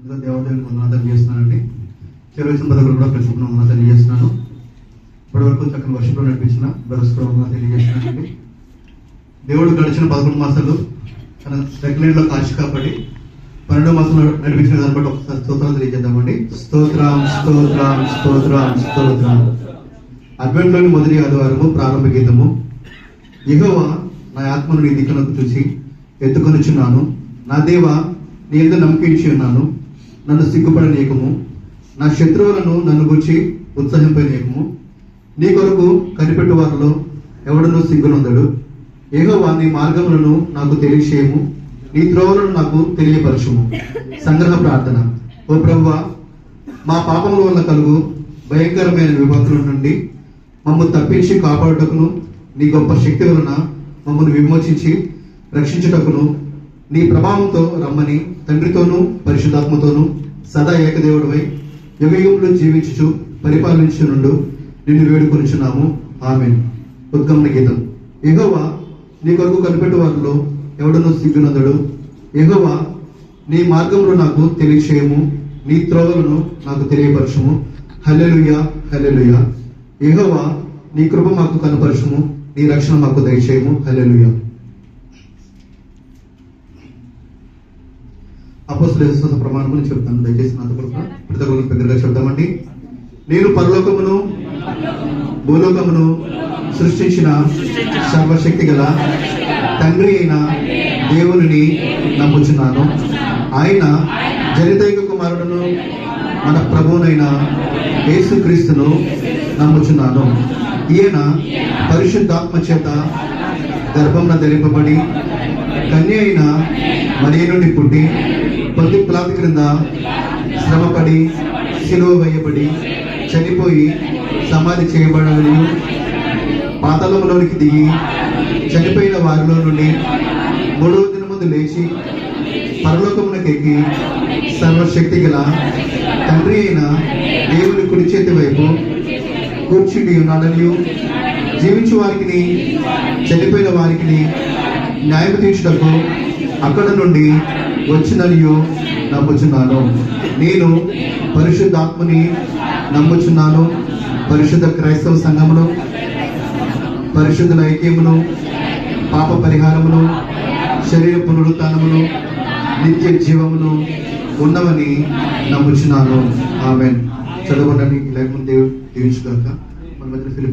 దేవదేవులకు వందనాలు చేస్తున్నానండి. చేరవలసిన పదవులు కూడా ప్రతి ఒక్కరు తెలియజేస్తున్నాను. ఇప్పటి వరకు చక్కని వర్షంలో నడిపించిన బరస్పరంగా తెలియజేస్తున్నానండి. దేవుడు గడిచిన 11 మాసాలు తన రెగ్యులర్లో కాచి కాపాడి 12 మాసంలో నడిపించిన దాన్ని బట్టి ఒకసారి స్తోత్రాలు తెలియజేద్దామండి. స్తోత్రం స్తోత్రం స్తోత్రం స్తోత్రం. అడ్వెంట్లోని మొదటి ఆదివారము ప్రారంభ గీతము. యెహోవా నా ఆత్మను నీ దిక్కునకు చూసి ఎత్తుకొనుచున్నాను. నా దేవ, నీ యందు నమ్మకించి ఉన్నాను. నన్ను సిగ్గుపడనీయకము, నా శత్రువులను నన్ను గురించి ఉత్సాహింపనీయకము. నీ కొరకు కనిపెట్టు వారిలో ఎవడనూ సిగ్గునొందడు. యెహోవా నీ మార్గములను నాకు తెలియచేయము, నీ త్రోవలను నాకు తెలియపరచుము. సంగ్రహ ప్రార్థన. ఓ ప్రభువా, మా పాపముల వల్ల కలుగు భయంకరమైన విపత్తుల నుండి మమ్మల్ని తప్పించి కాపాడుటకును, నీ గొప్ప శక్తి వలన మమ్మల్ని విమోచించి రక్షించుటకును నీ ప్రభావంతో రమ్మని తండ్రితోనూ పరిశుద్ధాత్మతోనూ సదా ఏకదేవుడవై యుగయుగములు జీవించుచు పరిపాలించునుండు నిన్ను వేడుకొనుచున్నాము. ఆమేన్. ఉద్గమన గీతం. యెహోవా నీ కొరకు కనిపెట్టు వారిలో ఎవడనూ సిగ్గునందడు. యెహోవా నీ మార్గములు నాకు తెలియచేయము, నీ త్రోవలను నాకు తెలియపరచుము. హల్లెలూయా హల్లెలూయా. యెహోవా నీ కృప మాకు కనపరచుము, నీ రక్షణ మాకు దయచేయము. హల్లెలూయా. అపోస్తలుల విశ్వాస ప్రమాణములు చెప్తాను. దయచేసి నాతో ప్రతి ఒక్కరు పెద్దగా చెప్తామండి. నేను పరలోకమును భూలోకమును సృష్టించిన సర్వశక్తి గల తండ్రి అయిన దేవుని నమ్ముచున్నాను. ఆయన జనితైక కుమారుడును మన ప్రభువునైన యేసుక్రీస్తును నమ్ముచున్నాను. ఈయన పరిశుద్ధాత్మ చేత గర్భమున ధరింపబడి కన్య అయిన మరియ నుండి పుట్టి పొంతి పిలాతు క్రింద శ్రమపడి సిలువ వేయబడి చనిపోయి సమాధి చేయబడని పాతాళంలోనికి దిగి చనిపోయిన వారిలో నుండి 3వ దినముందు లేచి పరలోకమునకెక్కి సర్వశక్తి గల తండ్రి అయిన దేవుని కుడి చేతి వైపు కూర్చుండి ఉన్నాడని, జీవించు వారికి చనిపోయిన వారికి న్యాయం తీర్చుటకు అక్కడ నుండి వచ్చిననియు నమ్ముచున్నాను. నేను పరిశుద్ధాత్మని నమ్ముచున్నాను. పరిశుద్ధ క్రైస్తవ సంఘమును, పరిశుద్ధుల ఐక్యమును, పాప పరిహారమును, శరీర పునరుత్థానమును, నిత్య జీవమును ఉన్నవని నమ్ముచున్నాను. ఆమేన్. చదవండి. లేకపోతే దేవుడు దీవించుగాక. మన మధ్య ఫిలిప్పీ